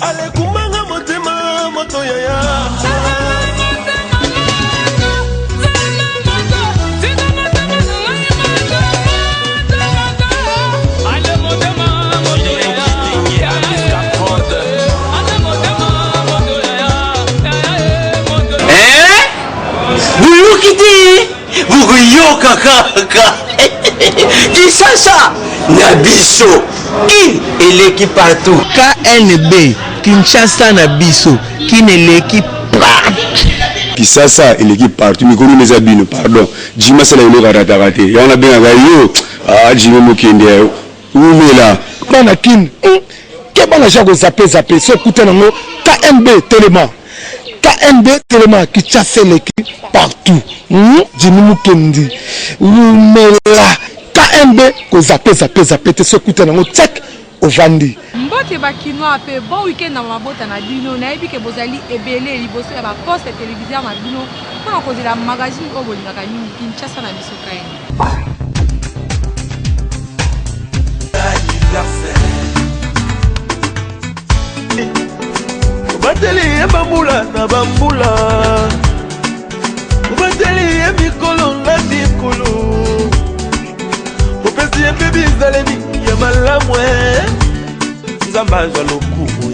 Ale kumanga motema moto yaya. Vuguyoka kaka. Kinshasa Nabiso in eleki partout. KNB Kinshasa Nabiso kin eleki partout. Kinshasa eleki partout. Mikuru meza bino pardon. Jima sala yelo ratate. Yana benga gayo. Jima mukende. Umela. Bana kin. Ke bana jago zappé so kuta nango KNB Téléma. KNB Téléma Kinshasa eleki partout. Jimi mukendi. Umela. KNB ko zappé te so kuta nango tchak ovandi. Mbote bakinoa pe bon week-end na mabota na bino na yebi ke bozali ebele liboso ya ba poste télévision na bino pour cause la magazine o bolingaka mingi Kinshasa na biso kaini. Bateli ya bambula na bambula. Bateli ya mikolo na mikolo. Opesi ya baby zalemi ya malamwe. Zambazwa lokumu.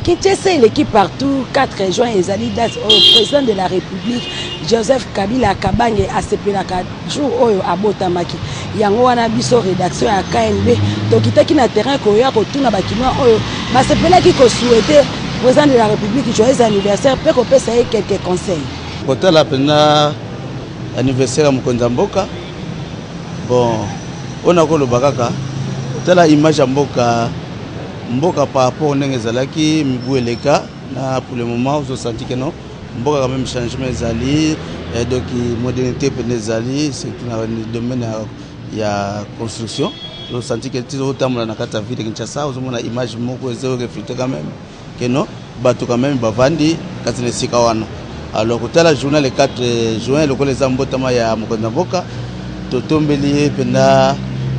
Kinshasa l'équipe partout 4 juin ezali date au président de la République Joseph Kabila Kabange asepelaka jour oyo abotamaki yango wana biso rédaction ya KNB tokitaki na terrain koya kotuna bakinoa oyo basepelaki ko souhaiter président de la République joyeux anniversaire pe ko pesa quelques conseils. Kotala pena anniversaire mokonza mboka bon ona ko lobakaka tala image ya mboka par rapport ndenge ezalaki mibu eleka na pour le moment vous senti que non mboka quand même changement ezali donc modernité pene ezali c'est dans le domaine ya construction vous senti que tout autant na kata ville Kinshasa vous mona image moko ezo refléter quand même que non bato quand même bavandi katina sika wana alors kotala journal le 4 juin le les ambotama ya mokonza mboka totombeli pena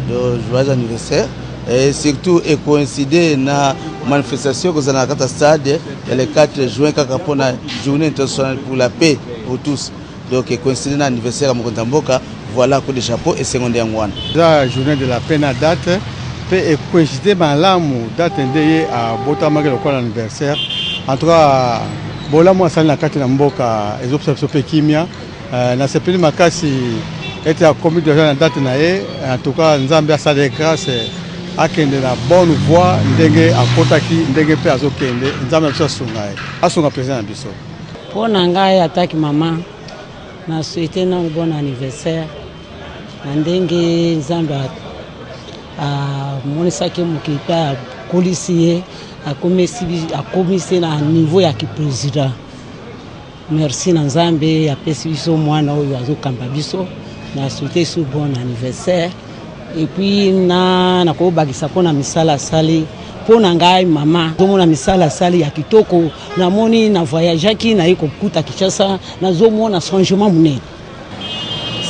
de joyeux anniversaire. Et surtout et coïncider na manifestation que dans la stade le 4 juin pour la journée internationale pour la paix pour tous. Donc coïncider na anniversaire à Mokonza Mboka, voilà coup de chapeau et secondaire ngwana. La journée de la paix na date peut coïncider malamu date ndeye à botamaki le quoi anniversaire. En tout cas bola moi ça na kati na mboka les observations pe kimia na sepeli makasi était à commis de la date na en tout cas nzambe a sa grâce akende na bonne voie ndenge akotaki ndenge pe azokende nzambe biso asunga président biso Pona ngai ataki mama na souhaiter na bon anniversaire na ndenge nzambe a monisaki mukita kolisier akomisi na niveau ya ki président. Merci na nzambe ya pesi biso mwana oyo azokamba biso na souhaiter su bon anniversaire. Et puis na ko bagisa pona misala sali pona ngai mama zomona misala sali ya kitoko na moni na voyage ki na iko kuta Kinshasa na zomona changement munene.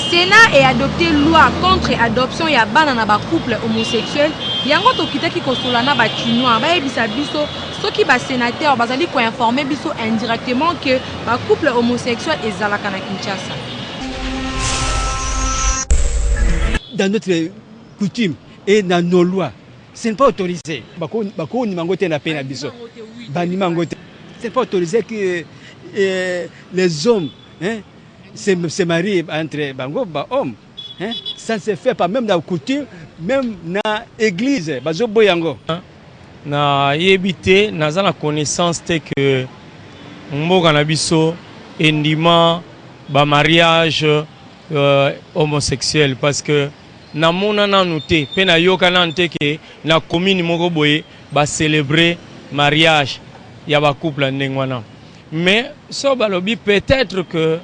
Sénat est adopté loi contre adoption ya bana na ba couple homosexuel yango tokitaki kosolana ba chinois ba yebisa biso soki ba sénateur bazali ko informer biso indirectement que ba couple homosexuel ezalaka na Kinshasa. Dans notre coutume et dans nos lois, ce n'est pas autorisé. Bako ni mangote na peine abiso. Bani mangote. C'est pas autorisé que les hommes se marient entre bango ba hommes. Ça ne se fait pas même dans la coutume, même dans l'église. Bazo boyango. Na yebite na za la connaissance que mboka na biso endima ba mariage homosexuel parce que na mona na noté pe na yoka na nteke na commune moko boye ba célébrer mariage ya ba couple ndengwana mais so balobi peut-être que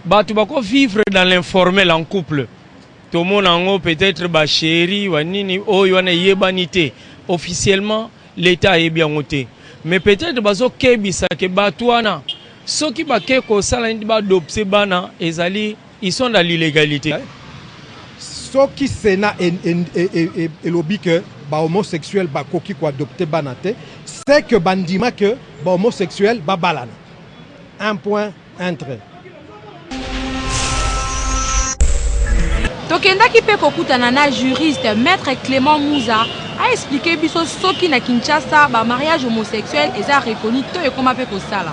batu bako vivre dans l'informel en couple to mona ngo peut-être ba chéri wa nini oyo na yebanité officiellement l'état est bien noté mais peut-être bazo kebisa ke batu wana soki ba ke ko sala ndi ba dopse bana ezali ils sont dans l'illégalité. Ce qui Sénat et lobby que ba homosexuel ba koki ko adopter banate, c'est que bandima que ba homosexuel ba balana. Un point, un trait. Tokendaki pe kokutana na juriste maître Clément Mouza a expliqué biso soki na Kinshasa ba mariage homosexuel eza reconnu to e koma pe ko sala.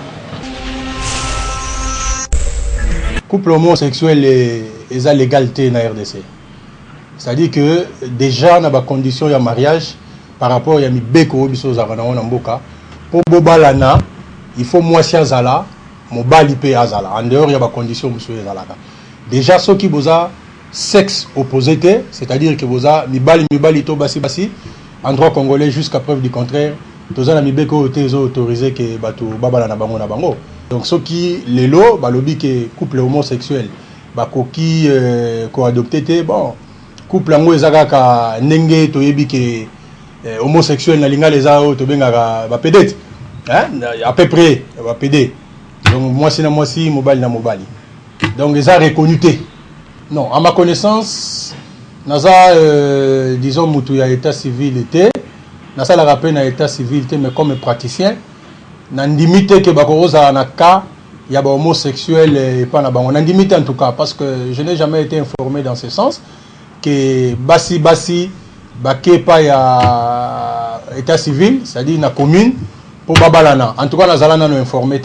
Couple homosexuel eza légalité na RDC. C'est-à-dire que déjà na ba condition ya mariage par rapport ya mibeko biso za na mboka pour bobalana il faut mwasi azala mobali pe azala en dehors ya ba condition monsieur ezalaka. Déjà ceux qui boza sexe opposé, c'est-à-dire que vous avez mibali to basi en droit congolais jusqu'à preuve du contraire, tous les mibeko autorisé que batu babala na bango na bango. Donc ceux qui les lots balobi que couple homosexuel bakoki ko adopté bon couple ngo ezaka ka ndenge to yebi que homosexuel na linga les ao to benga ba pédette hein à peu près ba pédé. Donc moi si mobali na mobali. Donc les a reconnu. Non, à ma connaissance, naza disons mutu ya état civil était, nasa la rappel na état civil mais comme praticien, n'andimite que bakoroza na cas ya ba homosexuel et pas na bango. N'andimite en tout cas parce que je n'ai jamais été informé dans ce sens que basi baké pas ya état civil, c'est-à-dire na commune pour babalana. En tout cas nazalana no informé.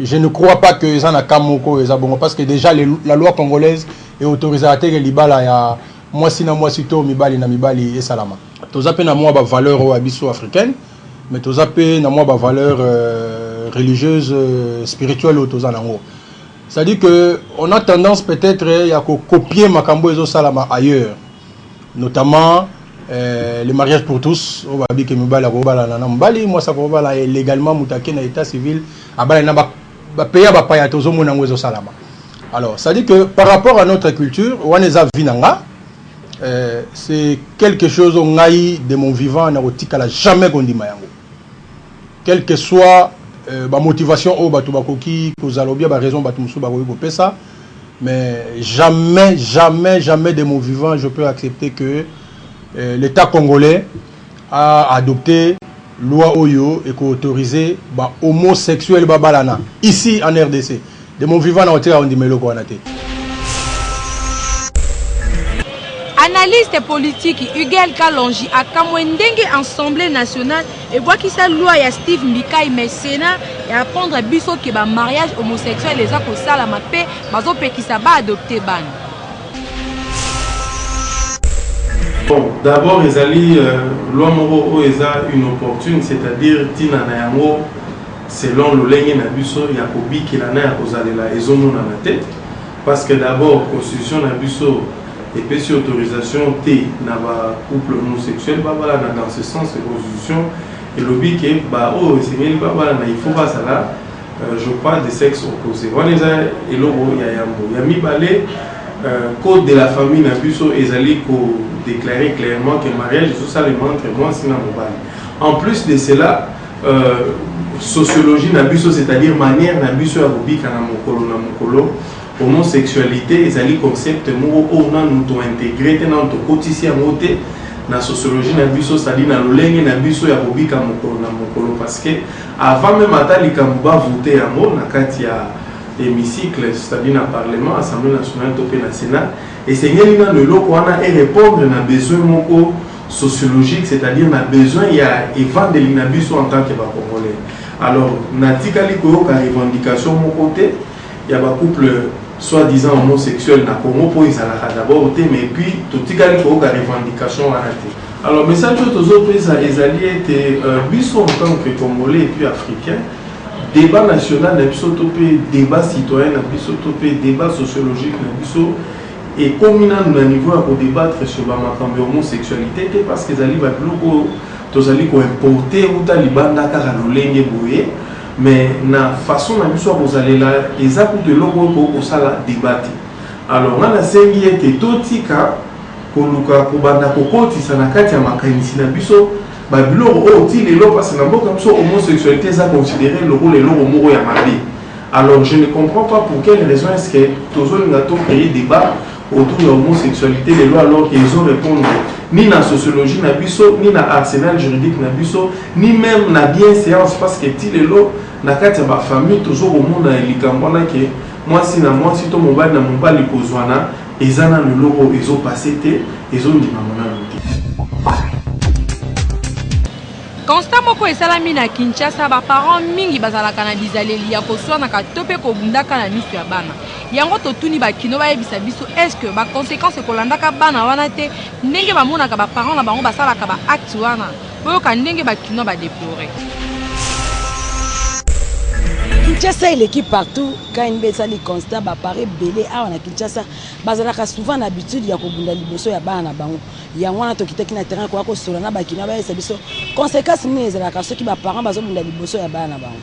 Je ne crois pas que ça na kamoko ezabongo parce que déjà la loi congolaise est autorisée à terre libala ya mwasi na mwasi to mibali na mibali et salama. Tozape na mwa ba valeur o abiso africaine mais tozape na mwa ba valeur religieuse spirituelle au tozanango. C'est-à-dire que on a tendance peut-être à copier makambo ezo salama ailleurs, notamment le mariage pour tous. On va dire que mibali akobala na mibali moi ça kobala légalement mutake na état civil abala na ba paya ba paya tozo mona ngwezo salama. Alors ça dit que par rapport à notre culture waneza vinanga c'est quelque chose on ngai de mon vivant na otika la jamais kondima yango. Quelle que soit ba motivation au batu bakoki kozalobia ba raison batu musu bakoki ko pesa mais jamais de mon vivant je peux accepter que l'État congolais a adopté loi Oyo et qu'autorisé ba homosexuel babalana ici en RDC. De mon vivant na hôtel on dit melo ko anate. Analyste politique Huguel Kalonji a kamwendenge Assemblée nationale et voit qui sa loi ya Steve Mbikai mais Sénat et apprendre biso que ba mariage homosexuel les a ko sala mape bazo pe ki sa ba adopter ban. Bon, d'abord, loi moro eza une opportune, c'est-à-dire tina na yango selon le lenge na biso ya kobiki la na ya kozalela ezomo na tête parce que d'abord constitution na biso et puis autorisation T na ba couple homosexuel ba bala dans ce sens de constitution et lobby que ba oh c'est ba bala na il faut pas ça là je crois de sexe opposé. On eza eloko ya yambo ya mibale code de la famille na biso ezali ko déclarer clairement que le mariage est seulement entre moi et mobali. En plus de cela, sociologie na biso, c'est-à-dire manière na biso ya kobika na mokolo homosexualité ezali concept moko on a nous intégré te na to kotisi ya moté na sociologie na biso c'est-à-dire na lolenge na biso ya kobika mokolo parce que avant même atali kamba voter ya mo na kati ya hémicycle, c'est-à-dire dans le Parlement, Assemblée nationale, topé na Sénat, et c'est bien le lot et répondre à besoin sociologique, c'est-à-dire na besoin il y a évangéliser en tant que Congolais. Alors, natikali ko ka revendication mon côté, il y a un couple soi-disant homosexuel na Congo pour ils d'abord mais puis totikali ko ka revendication à alors message aux autres les alliés étaient biso en tant que Congolais et puis africains. Débat national, débat citoyen, débat sociologique, et comme nous avons un niveau à débattre sur la homosexualité, parce que les gens ont importé ou mais la façon dont vous allez là, ils ont de l'eau pour débattre. Alors, on a essayé de tout cas, pour nous Babilo oti les lois parce que comme ça homosexualité ça considéré le rôle et l'homme moro ya mabi. Alors je ne comprends pas pour quelle raison est-ce que tous les gens ont créé débat autour de l'homosexualité les lois alors qu'ils ont répondu ni na sociologie na biso, ni na arsenal juridique na biso, ni même na bienséance, parce que ti lelo na kati ya ba famille toujours au monde na likambo na ke mwasi na mwasi to mobali na mobali kozwana ezana lelo ezo passer te ezo ndima mona te. Constat moko esalami na Kinshasa ba parents mingi bazalaka na bizaleli ya koswana ka tope ko bundaka na miso ya bana. Yango totuni ba kino ba yebisa biso est-ce que ba conséquences kolandaka bana wana te ndenge ba monaka ba parents na bango basalaka ba acte wana. Boyo ka ndenge ba kino ba déplorer. Kinshasa il équipe partout quand une besali constat ba paraît belé a na Kinshasa bazalaka souvent l'habitude ya kobunda liboso ya bana na bango. Ya wana to kitaki na terrain kwa ko solo na ba kino ba yebisa biso conséquences ni ezalaka ceux qui ba parents bazobunda liboso ya bana na bango.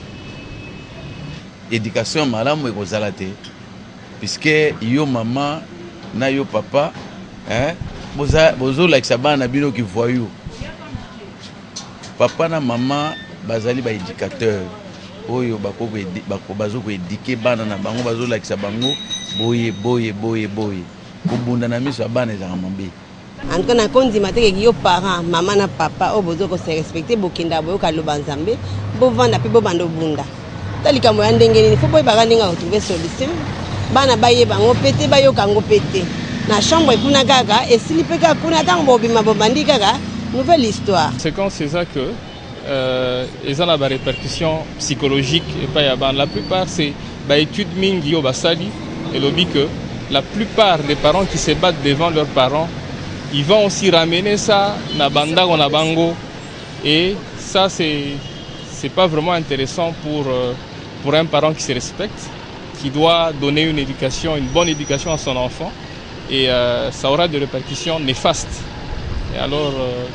Éducation malamu ekozala te puisque yo maman na yo papa bozo lakisa bana bino ki voyou. Papa na maman bazali ba éducateur. Oyo bako bazo ko éduquer bana na bango bazo lakisa bango boye kubunda na miso bana za mambe. En tout cas na kondi mateke yo parents maman na papa o bozo ko se respecter bokinda boyo ka loba nzambe bo vanda pe bo bando bunda. Talika moya ndenge ni fo boy bakandenga retrouver solution. Bana baye bango pété bayo kango pété. Na chambre kuna kaka esili pe ka kuna tango bima bobandi kaka nouvelle histoire. C'est quand c'est ça que ils ont la répercussion psychologique et pas yaban. La plupart c'est études mingi au basali et lobby que la plupart des parents qui se battent devant leurs parents, ils vont aussi ramener ça na banda ou na bango et ça c'est pas vraiment intéressant pour un parent qui se respecte, qui doit donner une bonne éducation à son enfant et ça aura des répercussions néfastes. Et alors,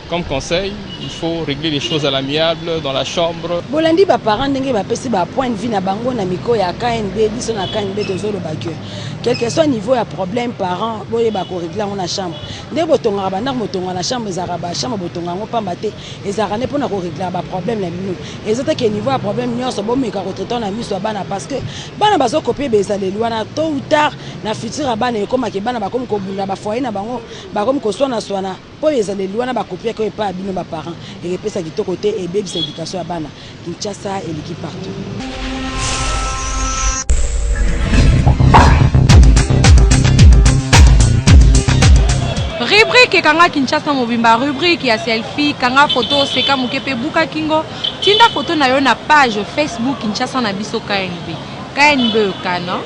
comme conseil, il faut régler les choses à l'amiable, dans la chambre. Bolandi ba parents ndenge ba pesi ba point de vue na bango na miko ya KNB, biso na KNB tozolo bakyo. Quel que soit niveau ya problème parents, boye ba ko régler na chambre. Ndenge botonga ba ndako motonga na chambre ezara ba chambre botonga ngo pamba te, ezara ne pona ko régler ba problème na bino. Ezota ke niveau ya problème nyonso bo meka ko traiter na miso bana parce que bana bazo copier bezale lwana tôt ou tard na futur bana ekoma ke bana ba comme ko bunda ba foyer na bango, ba comme ko swana po ezale lwana ba copier ko pa bino ba parents. Et repesa kitoko te et bébé éducation à bana. Kinshasa et l'équipe partout. Rubrique kanga Kinshasa mobimba rubrique ya selfie kanga photo seka mukepe buka kingo tinda photo na yo na page Facebook Kinshasa na biso KNB kana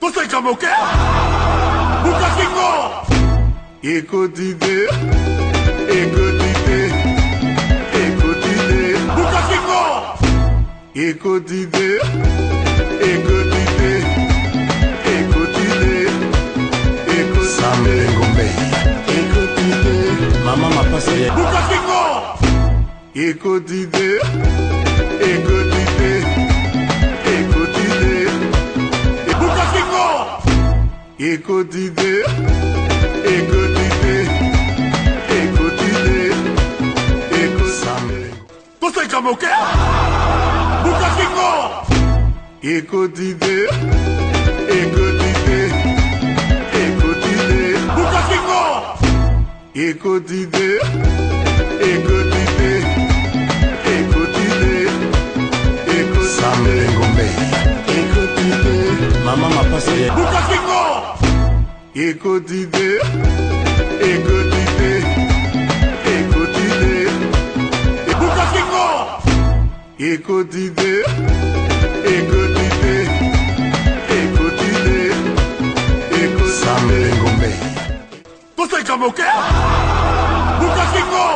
to seka moke buka kingo Écoutez, Bukakingo. Écoutez, Sambe Ngombe. Maman m'a passé. Bukakingo. Écoutez, Bukakingo. Écoutez. Kamoke Bukakingo Écoutez Bukakingo Écoutez Sambe Ngombe Maman m'a passé Bukakingo Écoutez Écoutez, Sambe Ngombe. Tout est comme ok? Bukakingo.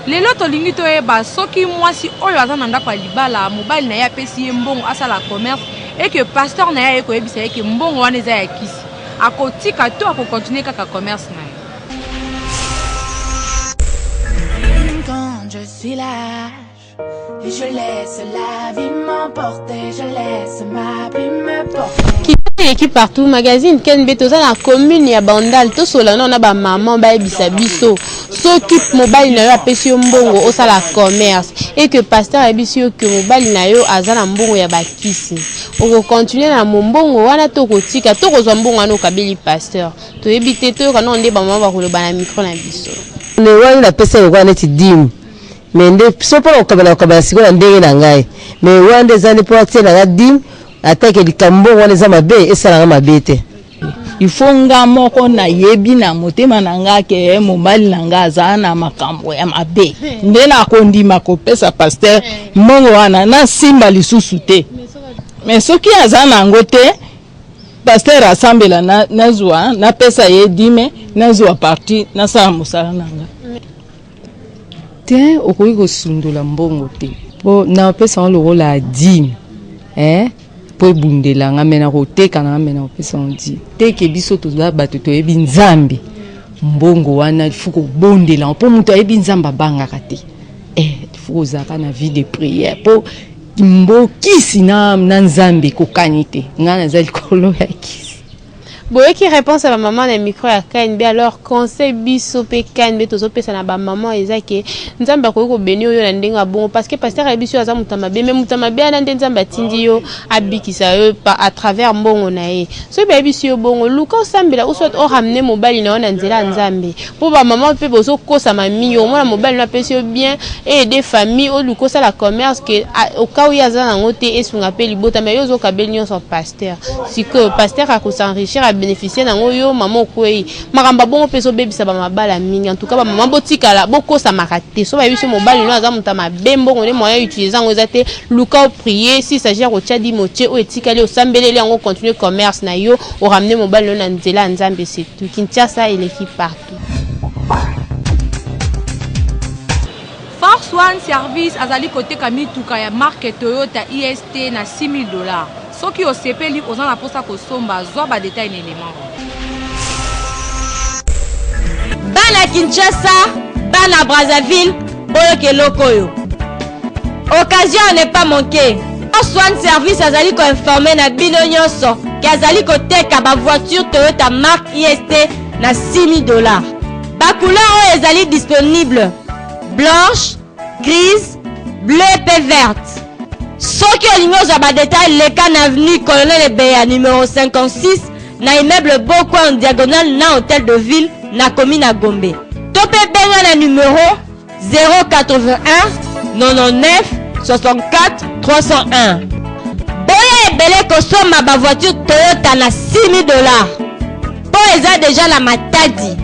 Lelo tolingi toyeba soki mwasi oyo aza na ndako ya libala mobali na ye apesi ye mbongo asala commerce et que pasteur na ye akoyebisa ye ke mbongo wana eza ya kisi akotika to akokontinue kaka commerce na ye. Quand je suis lâche et je laisse la vie m'emporter, je laisse ma plume me porter. Équipe partout magazine KNB toza na commune ya Bandal to solana na ba maman ba ebisa biso soki mobali na yo apesi yo mbongo osala commerce et que pasteur ayebisi yo que mobali na yo aza na mbongo ya bakisi okokontinue na mombongo wana tokotika tokozwa mbongo wana okabeli pasteur toyebi te toyoka nao nde bamama bakoloba na micro na biso wani napesa lokola neti dime me nde so mpona okabala sikoyo na ndenge na ngai me wana nde eza nde mpo atie nanga dime atake likambo wana eza mabe esalanga mabe te ifo nga moko nayebi na motema na nga ke mobali na nga aza na makambo ya mabe nde nakondima kopesa pasteur mbongo wana nasimba lisusu te me soki aza nango te pasteur asambela nazwa napesa ye dime nazwa parti nasala mosala na nga te okoki kosundola mbongo te po napesa ngo lokola ya dime po ebundelanga me na koteka nanga me na kopesa ngo dime teke biso toza bato toyebi nzambe mbongo wana ifu kobondela mpo moto ayebi nzambe abangaka te ifu kozalaka na vie de prière po mbokisi na nzambe kokani te nga naza likolo ya kisi boyeki réponse à la maman na micro ya KNB alors conseil biso pe KNB tozopesa na ba maman eza ke nzambe akoki kobeni oyo na ndenge abongo parce que pasteur ayebiso aza mutama be mais mutama be ana nde nzambe atindi yo abikisa yo à travers mbongo na ye so be ayebiso yo bongo luka osambela ou soit o ramener mobali na yo na nzela nzambe po ba maman pe bozo kosa mami yo mona mobali na pesi yo bien et des familles o luka ça la commerce que au cas où yaza na ngote esunga pe libota mais yo zo kabeli nyo son pasteur si que pasteur a ko s'enrichir bénéficier nango yo maman kwei makamba bongo peso bebisa ba mabala mingi en tout cas ba maman botikala boko sa makate so ba biso mobali no aza mutama bembo ngone moyen utiliser ngo ezate luka prier si s'agir au tchadi moche o etikali o sambelele yango continuer commerce na yo o ramener mobali no na nzela nzambe c'est tout Kinshasa et l'équipe partout. Force One Service azali côté kami tuka ya marque Toyota IST na $6,000. Soki osepeli oza na posa kosomba zwa ba détail na élément. Bana Kinshasa, bana Brazzaville, boyoke lokoyo. Occasion n'est pas manquée. Force One Service azali ko informer na bino nyonso ke azali ko teka ba voiture Toyota marque IST na $6,000. Ba couleur oyo ezali disponible blanche, grise, bleue et verte. Soki olingo za ba détail le can avenue Colonel Beya numéro 56 na immeuble Boko en diagonale na hôtel de ville na commune à Gombe. Topé benga na numéro 081 99 64 301. Boya ebele kosoma ba voiture Toyota na $6,000. Po eza déjà la matadi.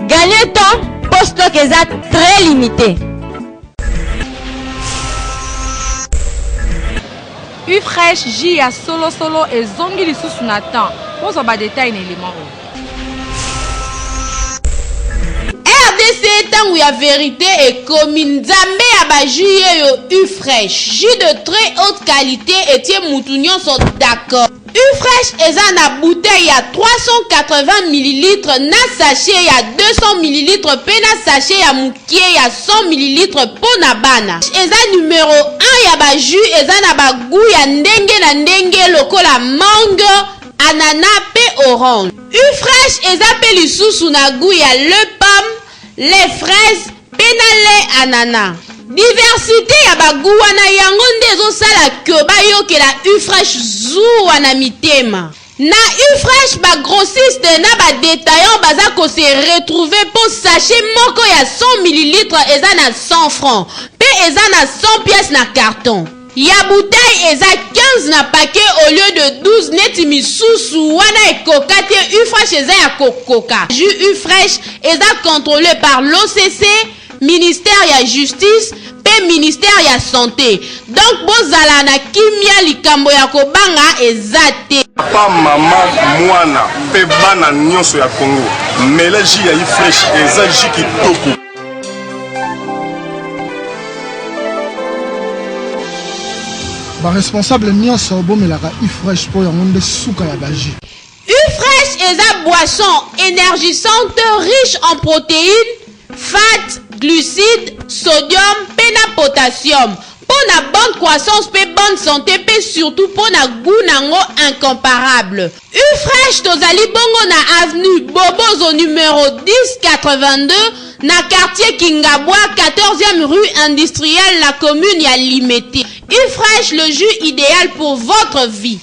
Gagnez temps, poste stock eza très limité. Ufresh J ya solo et zongi lisusu na temps. Pozo ba détail na élément. RDC tangu ya vérité et commune nzambe ya ba jus yo Ufresh. Jus de très haute qualité et tie moutounion sont d'accord. Ufresh eza na bouteille ya 380 ml na sachet ya 200 ml pe na sachet ya mukie ya 100 ml po na bana. Eza numéro 1 ya ba jus eza na ba goût ya ndenge na ndenge lokola mangue, anana pe orange. Ufresh eza pe lisusu na goût ya le pomme, les fraises pe na le anana. Diversité ya bagou wana yango nde ezosala ke bayokela Ufresh zuwa na mitema. Na Ufresh ba grossiste na ba détaillant baza ko se retrouver pour sachet moko ya 100 ml eza na 100 francs. Pe eza na 100 pièces na carton. Ya bouteille eza 15 na paquet au lieu de 12 neti misusu wana ekoka te Ufresh eza ya kokoka. Jus Ufresh eza contrôlé par l'OCC, ministère ya justice pe ministère ya santé. Donc bozala na kimia likambo ya kobanga ezate. Pa mama mwana pe bana nyonso ya Congo. Mélange ya Ufresh eza ji kitoko. Ba responsable nyonso bomelaka Ufresh po yango nde suka ya baji. Ufresh eza boisson énergisante riche en protéines, fat, glucides, sodium, pe na potassium. Pour la bonne croissance, pe bonne santé, pe surtout pour la goût nango incomparable. Ufresh tozali bongo na avenue Bobozo numéro 1082 na quartier Kingabwa, 14e rue industrielle, la commune ya Limete. Ufresh, le jus idéal pour votre vie.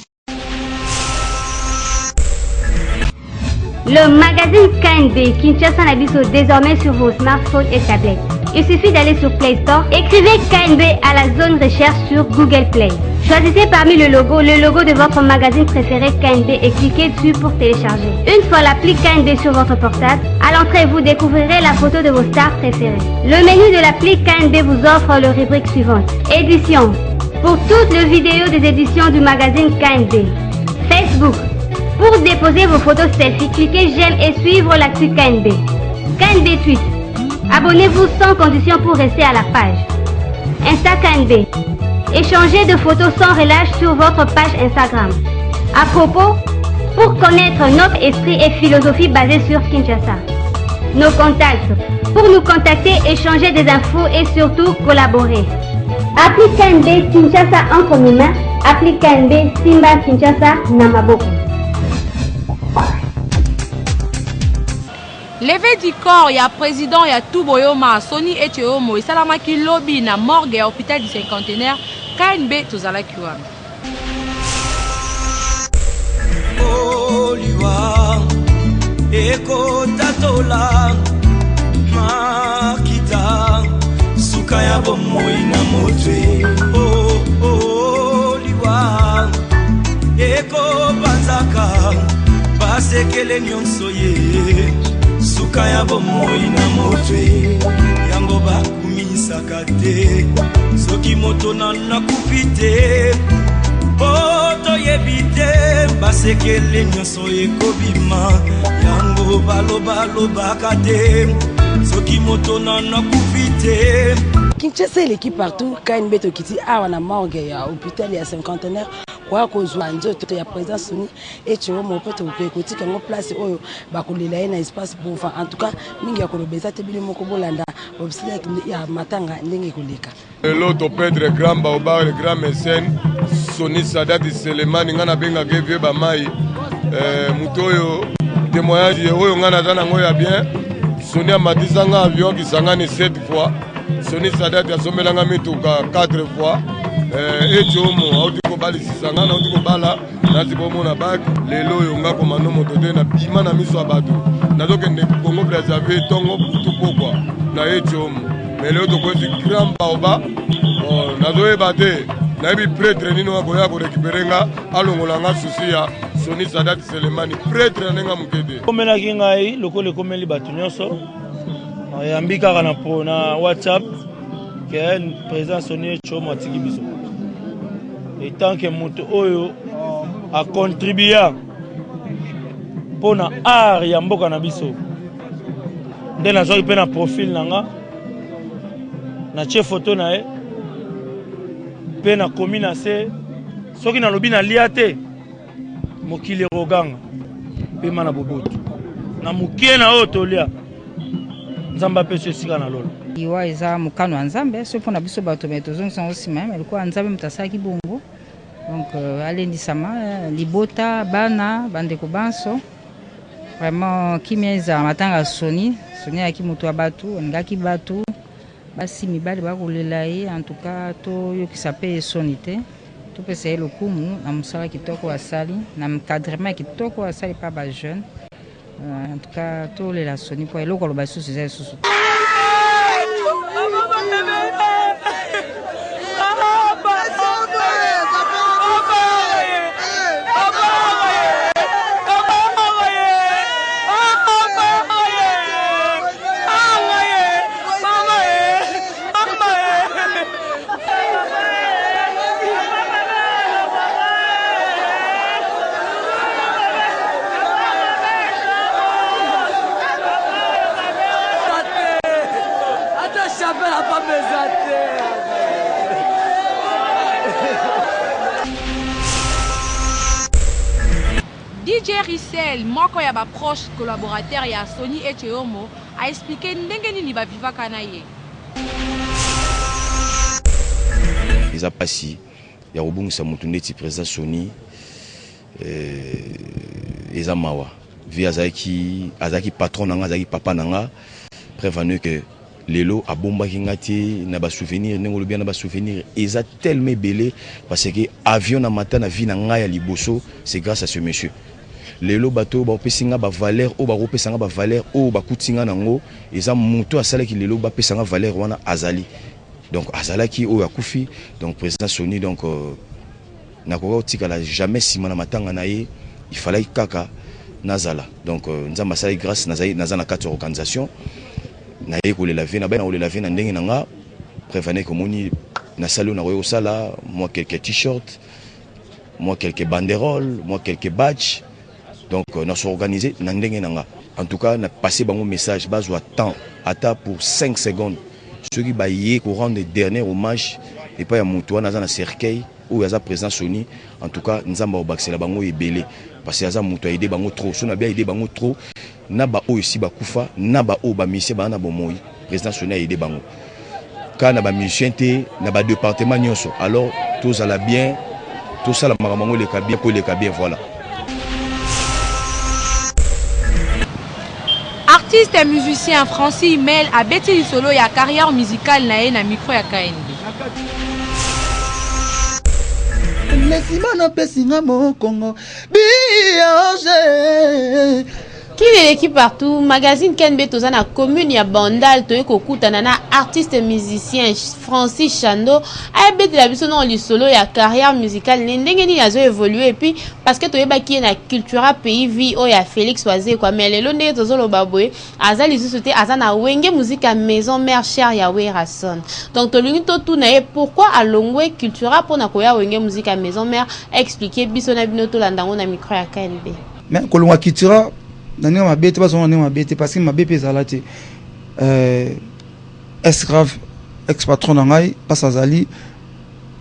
Le magazine KNB Kinshasa Nabiso désormais sur vos smartphones et tablettes. Il suffit d'aller sur Play Store, écrivez KNB à la zone recherche sur Google Play. Choisissez parmi le logo de votre magazine préféré KNB et cliquez dessus pour télécharger. Une fois l'appli KNB sur votre portable, à l'entrée vous découvrirez la photo de vos stars préférées. Le menu de l'appli KNB vous offre le rubrique suivante. Éditions. Pour toutes les vidéos des éditions du magazine KNB. Facebook. Pour déposer vos photos selfie, cliquez j'aime et suivre l'actu KNB. KNB Tweet. Abonnez-vous sans condition pour rester à la page. Insta KNB. Échangez de photos sans relâche sur votre page Instagram. À propos, pour connaître notre esprit et philosophie basée sur Kinshasa. Nos contacts. Pour nous contacter, échanger des infos et surtout collaborer. Appli KNB Kinshasa entre mes mains. Appli KNB Simba Kinshasa Namaboko. Levé du corps, il y a président, il y a tout boyoma, Sony et Théomo, et Salamaki lobby na morgue à hôpital du cinquantenaire, KNB Tozala Kiwam. Oliwa, Eko Tatola, Makita, Sukaya Bomoi na Motwe, Oliwa, Eko Banzaka, Basekele Nyonsoye. Sukaya bomoi na motwe yango bakumisaka te soki moto na kupite poto yebite basekele nyonso ekobima yango balobaka te soki moto na kupite. Kinshasa l'équipe partout KNB tokiti awa na morgue ya hôpital ya cinquantenaire kwa kozwa nzoto ya président Sony et Théomo poto kokoti kango place oyo bakolela na espace pour enfin en tout cas mingi ya kolobeza te bili moko bolanda obsile ya matanga ndenge koleka l'autre pèdre grand baoba le grand mécène Sony Sadati Selemani ngana benga gevie ba mai mutoyo témoignage oyo ngana zana ngoya bien Sony amatizanga avion qui sangani 7 fois Sony Sadati asomelanga mituka 4 fois et Théomo autiko bali sisanga na autiko bala nati bomona bak lelo yo ngako mano moto te na bima na miso abatu nazoke ne Congo Brazzaville tongo butu pokwa na et Théomo mais lelo to kwesi grand baoba nazoe bate na bi prêtre nino akoya ko récupérenga alongolanga susi ya Sony Sadati Selemani prêtre nenga mukede komela kingai lokole komeli batu nyonso yambi kaka na WhatsApp que président Sony Théomo atiki biso et tant que moto oyo a contribué pour na art ya mboka na biso nde nazwaki mpe na profil nanga na tie photo na ye mpe na komi na se soki nalobi nalia te mokili ekoganga mpe ma na boboto na mokie na oyo tolia nzambe apesi esika na lolo iwa eza mokano ya nzambe so mpona biso bato me tozongisa yango nsima me lokola nzambe moto asalaki bongo donc alendisama libota bana bandeko banso vraiment kimia ezala matanga ya Sony ayaki moto ya bato alingaki bato basi mibali bakolela ye en tout cas toyokisa mpe Sony te topesa ye lokumu na mosala kitoko asali na encadrement kitoko asali pa bajeune en tout cas tolela Sony mpo eloko aloba lisusu eza lisusu DJ Rissel, moko ya ba proche collaborateur ya Sony et Théomo, a expliqué ndenge nini ba vivaka na ye. Eza pasi ya kobungisa mutu neti président Sony eza mawa vi azaki patron nanga azaki papa nanga preuve que lelo a bomba kingati na ba souvenir ngolo bien na ba souvenir eza tellement belé parce que avion na matin na vie na ngaya liboso c'est grâce à ce monsieur lelo bato ba pesinga ba valeur o ba repesanga ba valeur o ba kutinga nango eza moto asala ki lelo ba pesanga valeur wana azali donc azala ki o akufi donc président Sony donc na ko tikala jamais simana matanga na ye il fallait kaka nazala donc nzamba sala grâce nazana 4 organisations na yeko le laver na ba na le laver na ndenge nanga prévenez que moni na salon na royo sala moi quelques t-shirts moi quelques banderoles moi quelques badges donc na s'organiser na ndenge nanga en tout cas na passer bango message bazwa temps ata pour 5 secondes ceux qui ba yé ko rendre dernier hommage et pas ya mutu na za cercueil ou ya za président Sony en tout cas nzamba obaksela bango ebelé parce que ya za mutu a aidé bango trop so na bien aidé bango trop na ba o ici ba kufa na ba o ba mission ba na bomoi président Sony a aidé bango kana ba mission té na ba département nyonso alors tous à la bien tout ça la maramango le kabien ko le kabien voilà. Artiste et musicien Francis Mel a bêti solo ya carrière musicale na na micro ya KNB. Laisse-moi pesinga mo Congo bianger. Qui est l'équipe partout magazine KNB toza na commune ya Bandal to ekokutana na artiste musicien Francis Chando a bêti la biso non li solo ya carrière musicale ndenge ni azo évoluer et puis parce que toyeba ki na cultura pays vie o ya Félix Oazé quoi mais lelo ndenge tozolo baboye azali société azana wenge musique à maison mère chère ya Werason donc tolingi to tuna e pourquoi alongwe cultura pona koya wenge musique à maison mère expliquer biso na bino to landango na micro ya KNB mais kolongwa cultura nani ma bête pas on ma bête parce que ma bête zalati est grave ex patron nangai pas azali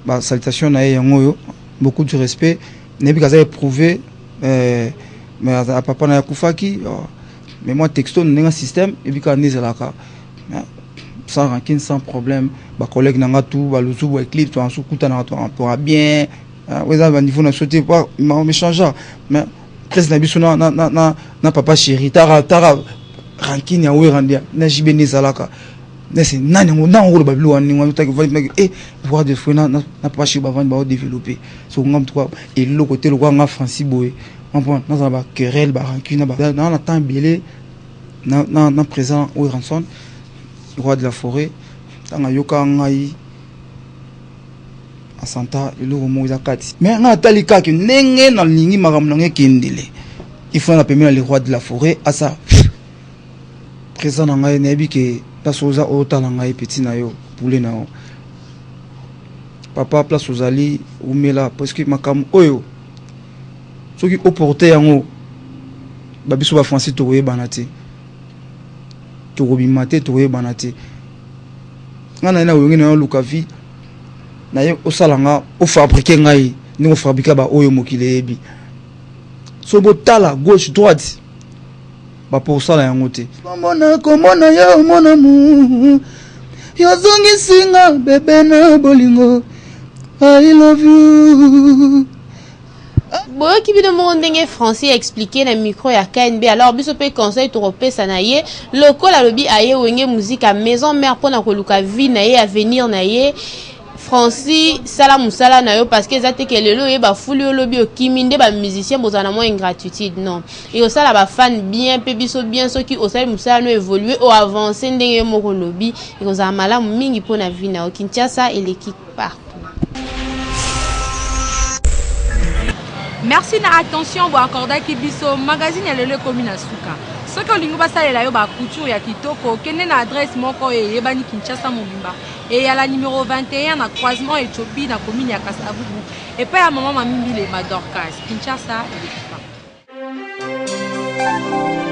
ba salutation na yango beaucoup de respect nebi kaza éprouvé mais à papa na kufaki mais moi texto n'enga système et puis quand nezalaka sans rancune sans problème ba collègue nanga tout ba luzu ba clip to en soukuta na to pour bien ouais ça va niveau na sauter pas me changer mais président biso na papa chéri tara rankini ya werandia na jibeni zalaka nese nani ngona ngolo babilo wani ngwa utaki voir des fois na papa chéri bavandi ba développer so ngam toi et le côté le nga Francis Boé on prend na ba querelle ba rankini ba na temps belé na présent Werason roi de la forêt tanga yoka ngai Santa le romo zakati mais na talika ki ndenge na lingi makambo ngé kindele il faut na permis le roi de la forêt à ça présent na ngai nebi ke place oza otala ngai petit na yo poulet na yo papa place ozali umela parce que makambo oyo soki opporter yango ba biso ba Francis toye banati to robimate toye banati ngana na oyongena yo lukavi na ye osalanga o fabriquer ngai ni o fabriquer ba oyo mokile ebi so botala gauche droite ba pour sala yango te komona yo mona mu yo zongi singa bebe na bolingo I love you boyo ki bino mo ndenge Francis expliquer na micro ya KNB alors biso pe conseil to repesa na ye lokola lobi aye wenge musique à maison mère pona ko luka vie na ye avenir na ye Francis sala musala na yo parce que zate ke lelo ye ba fuli lobi o kiminde ba musicien bozana mo ingratitude non et osala ba fan bien pe biso bien ceux qui osala musala no évoluer ou avancer ndenge mo ko lobi et kozala malamu mingi pona vie na o Kinshasa et l'équipe partout. Merci na attention bo accorda ki biso magazine ya lelo commune Asuka. Ce que lingo basalela yo ba couture ya kitoko kende na adresse moko yebani Kinshasa Mobimba et à la numéro 21 na croisement Ethiopie na commune ya Kasavubu et pas à maman Mamimbi les Madorcas Kinshasa et